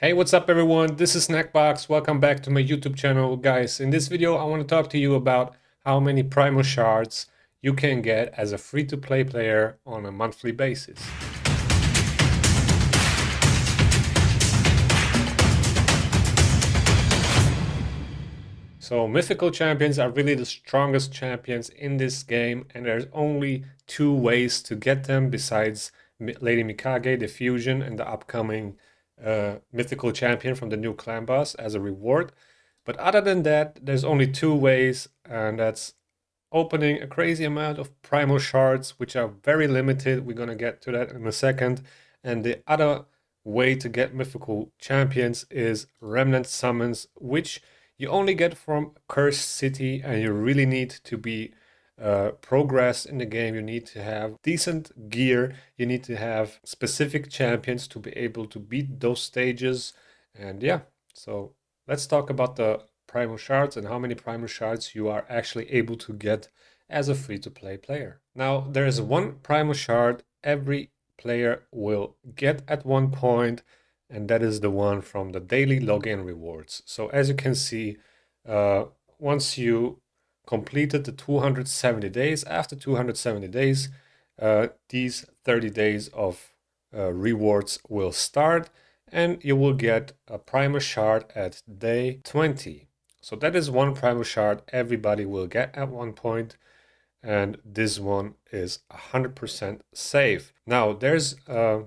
Hey, what's up everyone? This is Snackbox. Welcome back to my YouTube channel. Guys, in this video I want to talk to you about how many primal shards you can get as a free-to-play player on a monthly basis. So mythical champions are really the strongest champions in this game, and there's only two ways to get them besides Lady Mikage, the fusion, and the upcoming mythical champion from the new clan boss as a reward. But other than that, there's only two ways, and that's opening a crazy amount of primal shards, which are very limited. We're gonna get to that in a second. And the other way to get mythical champions is remnant summons, which you only get from Cursed City, and you really need to be progress in the game. You need to have decent gear. You need to have specific champions to be able to beat those stages. And yeah, so let's talk about the primal shards and how many primal shards you are actually able to get as a free-to-play player. Now, there is one primal shard every player will get at one point, and that is the one from the daily login rewards. So as you can see, once you completed the 270 days, after 270 days, these 30 days of rewards will start, and you will get a primal shard at day 20. So that is one primal shard everybody will get at one point, and this one is 100% safe. Now there's a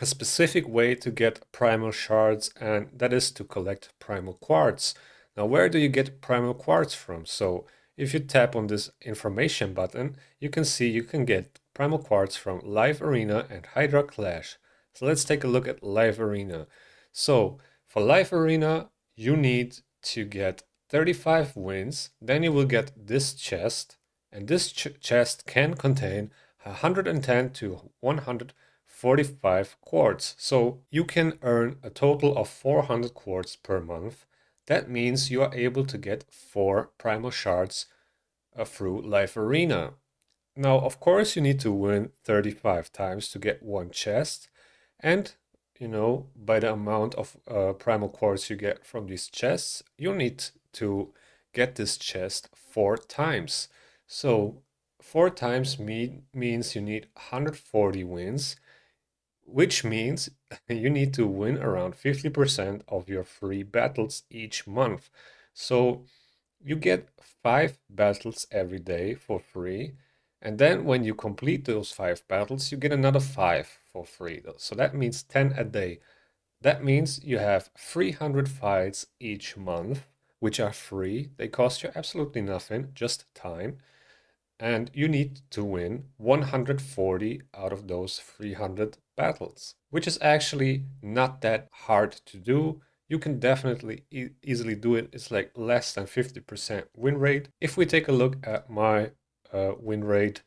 specific way to get primal shards, and that is to collect primal quartz. Now where do you get primal quartz from? So if you tap on this information button, you can see you can get primal quartz from Live Arena and Hydra Clash. So let's take a look at Live Arena. So for Live Arena, you need to get 35 wins, then you will get this chest, and this chest can contain 110 to 145 quartz. So you can earn a total of 400 quartz per month. That means you are able to get 4 primal shards through Live Arena. Now, of course, you need to win 35 times to get one chest, and by the amount of primal quartz you get from these chests, you need to get this chest 4 times. So 4 times means you need 140 wins, which means you need to win around 50% of your free battles each month. So you get 5 battles every day for free, and then when you complete those 5 battles, you get another 5 for free. So that means 10 a day. That means you have 300 fights each month, which are free. They cost you absolutely nothing, just time. And you need to win 140 out of those 300 battles, which is actually not that hard to do. You can definitely easily do it. It's like less than 50% win rate. If we take a look at my win rate,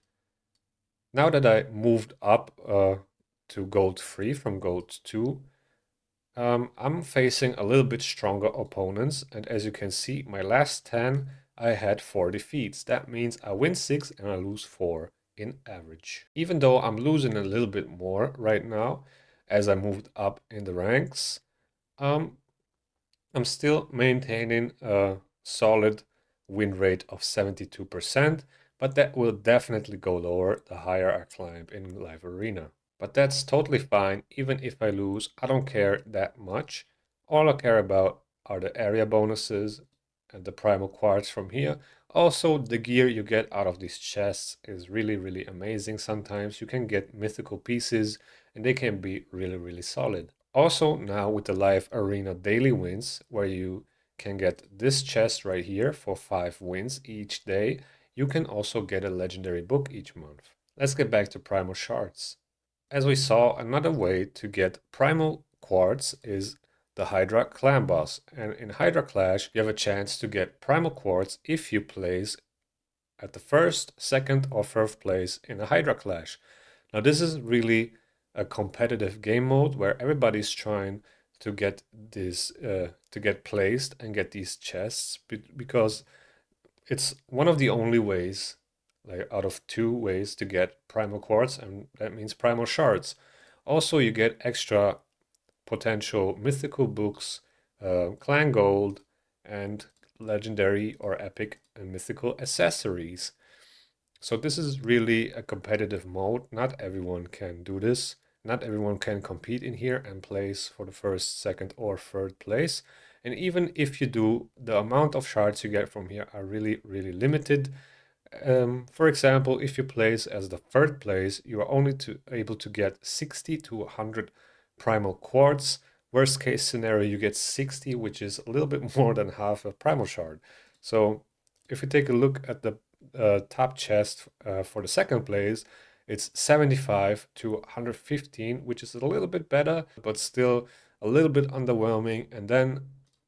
now that I moved up to gold 3 from gold 2, I'm facing a little bit stronger opponents, and as you can see, my last 10 I had 4 defeats. That means I win 6 and I lose 4 in average. Even though I'm losing a little bit more right now as I moved up in the ranks, I'm still maintaining a solid win rate of 72%, but that will definitely go lower the higher I climb in Live Arena. But that's totally fine. Even if I lose, I don't care that much. All I care about are the area bonuses and the primal quartz from here. Also, the gear you get out of these chests is really, really amazing. Sometimes you can get mythical pieces and they can be really, really solid. Also, now with the Live Arena daily wins, where you can get this chest right here for 5 wins each day, you can also get a legendary book each month. Let's get back to primal shards. As we saw, another way to get primal quartz is the Hydra clan boss. And in Hydra Clash, you have a chance to get primal quartz if you place at the first, second, or third place in a Hydra Clash. Now, this is really a competitive game mode where everybody's trying to get this to get placed and get these chests because it's one of the only ways, like out of 2 ways to get primal quartz, and that means primal shards. Also, you get extra potential mythical books, clan gold, and legendary or epic and mythical accessories. So this is really a competitive mode. Not everyone can do this. Not everyone can compete in here and place for the first, second, or third place. And even if you do, the amount of shards you get from here are really, really limited. For example, if you place as the third place, you are only able to get 60 to 100 primal quartz. Worst case scenario, you get 60, which is a little bit more than half a primal shard. So if we take a look at the top chest for the second place, it's 75 to 115, which is a little bit better, but still a little bit underwhelming. And then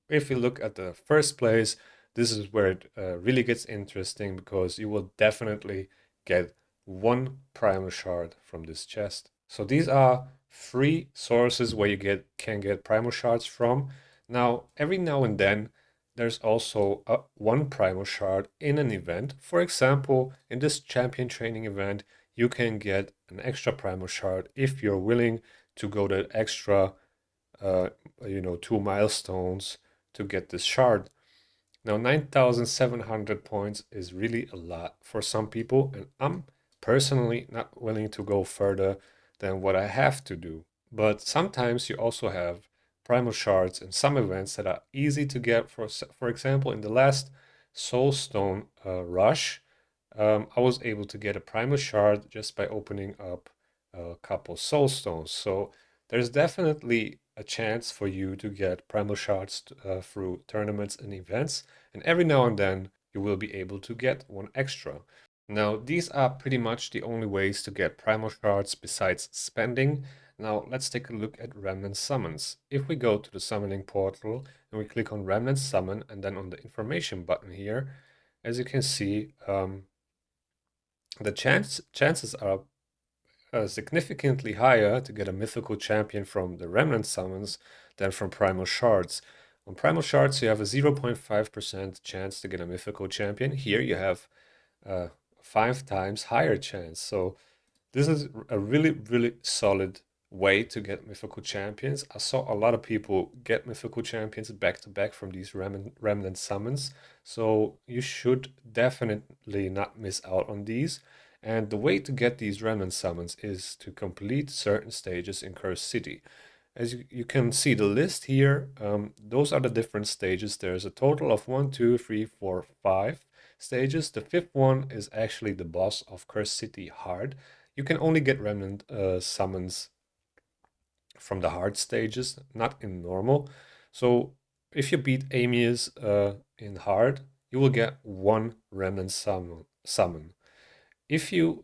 if you look at the first place, this is where it really gets interesting because you will definitely get one primal shard from this chest. So these are three sources where you can get primal shards from. Now, every now and then, there's also one primal shard in an event. For example, in this champion training event, you can get an extra primal shard if you're willing to go the extra, uh, 2 milestones to get this shard. Now, 9,700 points is really a lot for some people, and I'm personally not willing to go further than what I have to do. But sometimes you also have primal shards in some events that are easy to get. For example, in the last Soulstone rush, I was able to get a primal shard just by opening up a couple Soulstones. So there's definitely a chance for you to get primal shards through tournaments and events, and every now and then you will be able to get one extra. Now, these are pretty much the only ways to get primal shards besides spending. Now, let's take a look at Remnant Summons. If we go to the summoning portal and we click on Remnant Summon and then on the information button here, as you can see, the chances are significantly higher to get a mythical champion from the Remnant Summons than from Primal Shards. On Primal Shards, you have a 0.5% chance to get a mythical champion. Here you have a 5 times higher chance. So this is a really, really solid way to get mythical champions. I saw a lot of people get mythical champions back to back from these remnant summons. So you should definitely not miss out on these. And the way to get these remnant summons is to complete certain stages in Cursed City. As you can see the list here, those are the different stages. There's a total of 1, 2, 3, 4, 5 stages. The fifth one is actually the boss of Cursed City Hard. You can only get remnant summons from the hard stages, not in normal. So if you beat Amius in hard, you will get one remnant summon. If you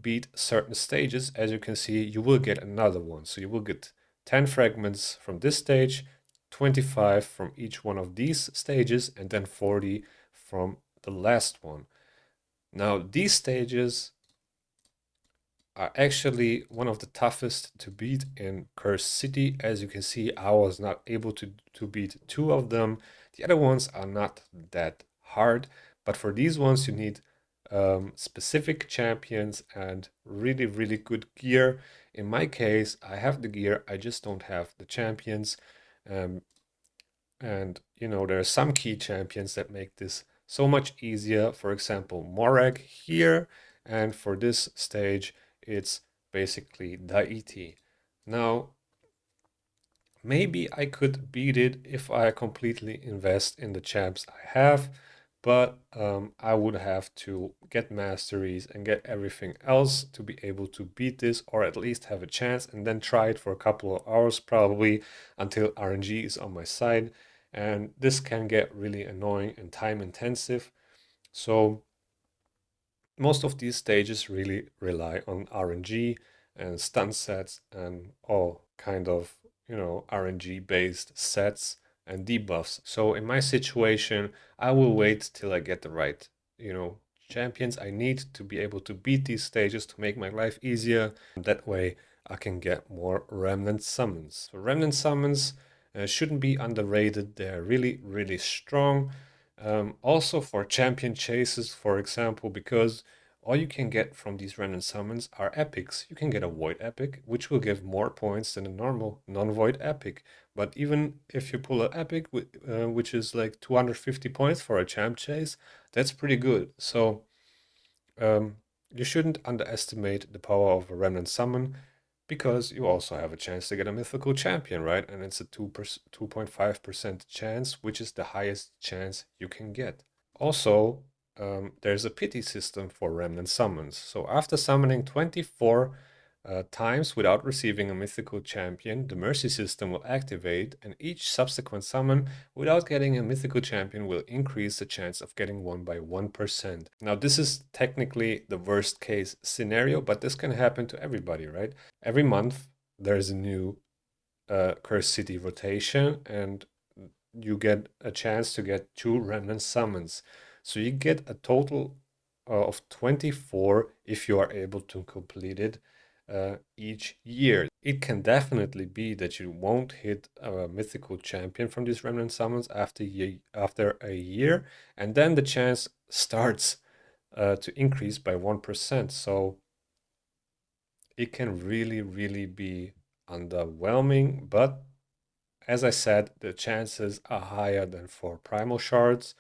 beat certain stages, as you can see, you will get another one. So you will get 10 fragments from this stage, 25 from each one of these stages, and then 40 from the last one. Now, these stages are actually one of the toughest to beat in Cursed City. As you can see, I was not able to beat two of them. The other ones are not that hard, but for these ones, you need specific champions and really, really good gear. In my case, I have the gear, I just don't have the champions. Um, and there are some key champions that make this so much easier. For example, Morag here, and for this stage, it's basically Daiti. Now, maybe I could beat it if I completely invest in the champs I have, but I would have to get masteries and get everything else to be able to beat this, or at least have a chance, and then try it for a couple of hours probably until RNG is on my side. And this can get really annoying and time intensive. So most of these stages really rely on RNG and stun sets and all kind of, RNG based sets and debuffs. So in my situation, I will wait till I get the right, champions I need to be able to beat these stages to make my life easier. That way I can get more remnant summons. So remnant summons shouldn't be underrated. They're really, really strong. Also for champion chases, for example, because all you can get from these random summons are epics. You can get a void epic, which will give more points than a normal non-void epic. But even if you pull an epic, which is like 250 points for a champ chase, that's pretty good. So um, you shouldn't underestimate the power of a remnant summon because you also have a chance to get a mythical champion, right? And it's a 2.5% chance, which is the highest chance you can get. Also, there's a pity system for remnant summons. So after summoning 24 times without receiving a mythical champion, the mercy system will activate, and each subsequent summon without getting a mythical champion will increase the chance of getting one by 1%. Now, this is technically the worst case scenario, but this can happen to everybody, right? Every month, there's a new Cursed City rotation, and you get a chance to get 2 remnant summons. So you get a total of 24 if you are able to complete it each year. It can definitely be that you won't hit a mythical champion from these remnant summons after a year, and then the chance starts to increase by 1%. So it can really, really be underwhelming, but as I said, the chances are higher than for primal shards.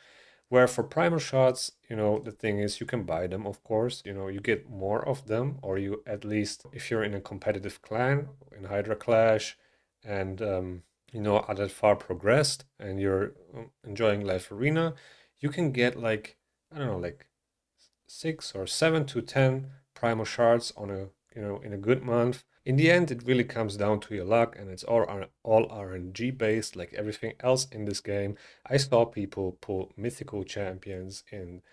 Where for primal shards, the thing is you can buy them, of course. You get more of them, or you at least, if you're in a competitive clan, in Hydra Clash, and are that far progressed, and you're enjoying Life Arena, you can get like, I don't know, like 6 or 7 to 10 primal shards on in a good month. In the end, it really comes down to your luck, and it's all RNG based, like everything else in this game. I saw people pull mythical champions in,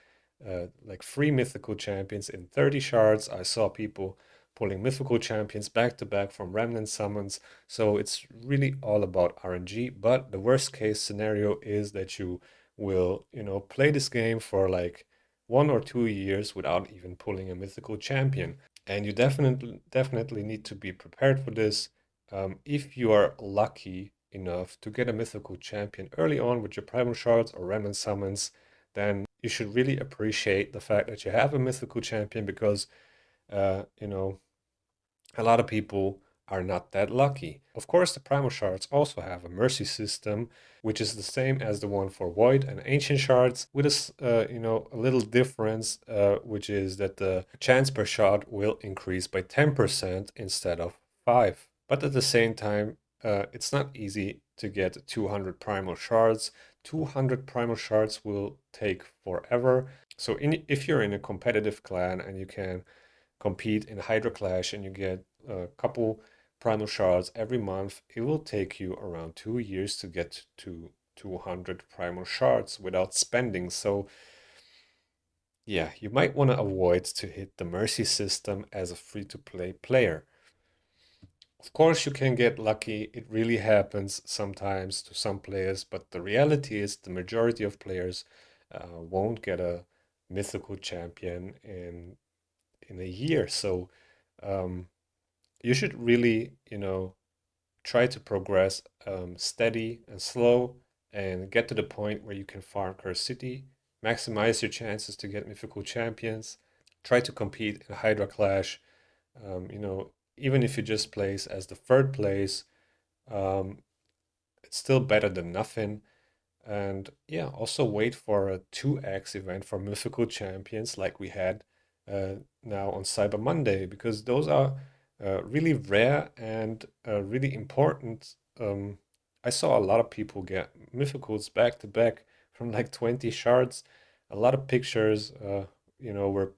like free mythical champions in 30 shards. I saw people pulling mythical champions back to back from remnant summons. So it's really all about RNG. But the worst case scenario is that you will, play this game for like 1 or 2 years without even pulling a mythical champion. And you definitely need to be prepared for this. If you are lucky enough to get a mythical champion early on with your primal shards or remnant summons, then you should really appreciate the fact that you have a mythical champion because uh, you know a lot of people are not that lucky. Of course, the primal shards also have a mercy system, which is the same as the one for void and ancient shards, with a little difference, which is that the chance per shard will increase by 10% instead of 5. But at the same time, it's not easy to get 200 primal shards. 200 primal shards will take forever. So if you're in a competitive clan and you can compete in Hydro Clash and you get a couple primal shards every month, it will take you around 2 years to get to 200 primal shards without spending. So yeah, you might want to avoid to hit the mercy system as a free-to-play player. Of course, you can get lucky. It really happens sometimes to some players, but the reality is the majority of players won't get a mythical champion in a year. So um, you should really, try to progress steady and slow and get to the point where you can farm Curse City, maximize your chances to get mythical champions, try to compete in Hydra Clash. Even if you just place as the third place, um, it's still better than nothing. And yeah, also wait for a 2x event for mythical champions like we had now on Cyber Monday, because those are really rare and really important. I saw a lot of people get mythicals back to back from like 20 shards. A lot of pictures, where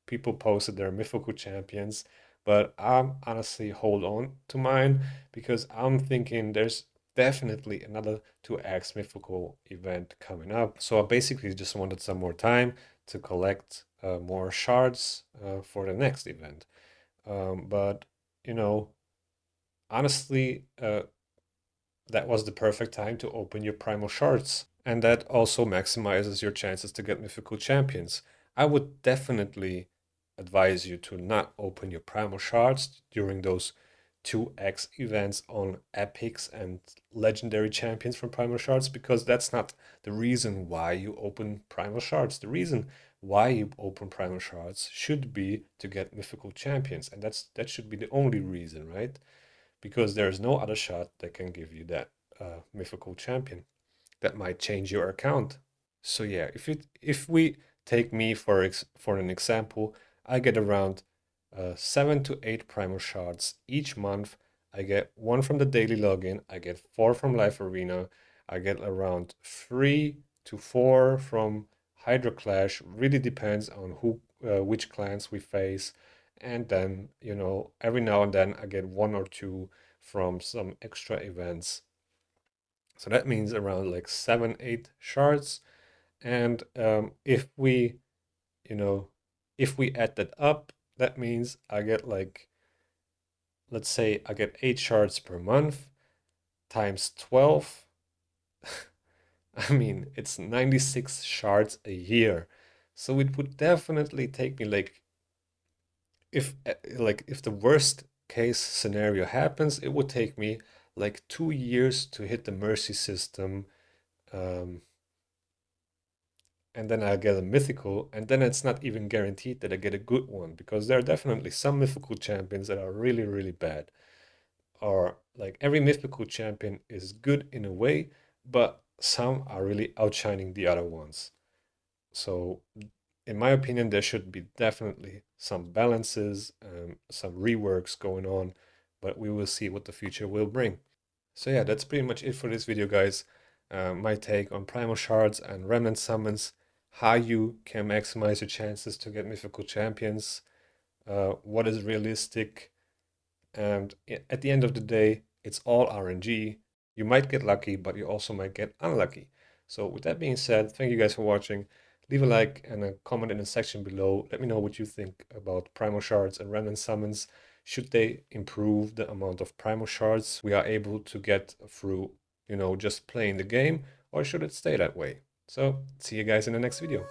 people posted their mythical champions, but I'm honestly hold on to mine because I'm thinking there's definitely another 2x mythical event coming up. So I basically just wanted some more time to collect more shards for the next event. But you know, honestly, that was the perfect time to open your primal shards. And that also maximizes your chances to get mythical champions. I would definitely advise you to not open your primal shards during those 2x events on epics and legendary champions from primal shards, because that's not the reason why you open primal shards. The reason why you open primal shards should be to get mythical champions, and that should be the only reason, right? Because there's no other shot that can give you that mythical champion that might change your account. So yeah, if we take me for an example, I get around 7 to 8 primal shards each month. I get one from the daily login. I get 4 from Life Arena. I get around 3 to 4 from Hydro Clash. Really depends on which clans we face. And then, every now and then I get 1 or 2 from some extra events. So that means around like 7, 8 shards. And you know, if we add that up, that means I get like, let's say I get 8 shards per month times 12. I mean, it's 96 shards a year. So it would definitely take me if the worst case scenario happens, it would take me like 2 years to hit the mercy system. Um, and then I get a mythical, and then it's not even guaranteed that I get a good one, because there are definitely some mythical champions that are really, really bad. Or like every mythical champion is good in a way, but some are really outshining the other ones. So, in my opinion, there should be definitely some balances, some reworks going on, but we will see what the future will bring. So yeah, that's pretty much it for this video, guys. My take on primal shards and remnant summons, how you can maximize your chances to get mythical champions, what is realistic, and at the end of the day, it's all RNG. You might get lucky, but you also might get unlucky. So with that being said, thank you guys for watching. Leave a like and a comment in the section below. Let me know what you think about primal shards and remnant summons. Should they improve the amount of primal shards we are able to get through, just playing the game, or should it stay that way? So, see you guys in the next video.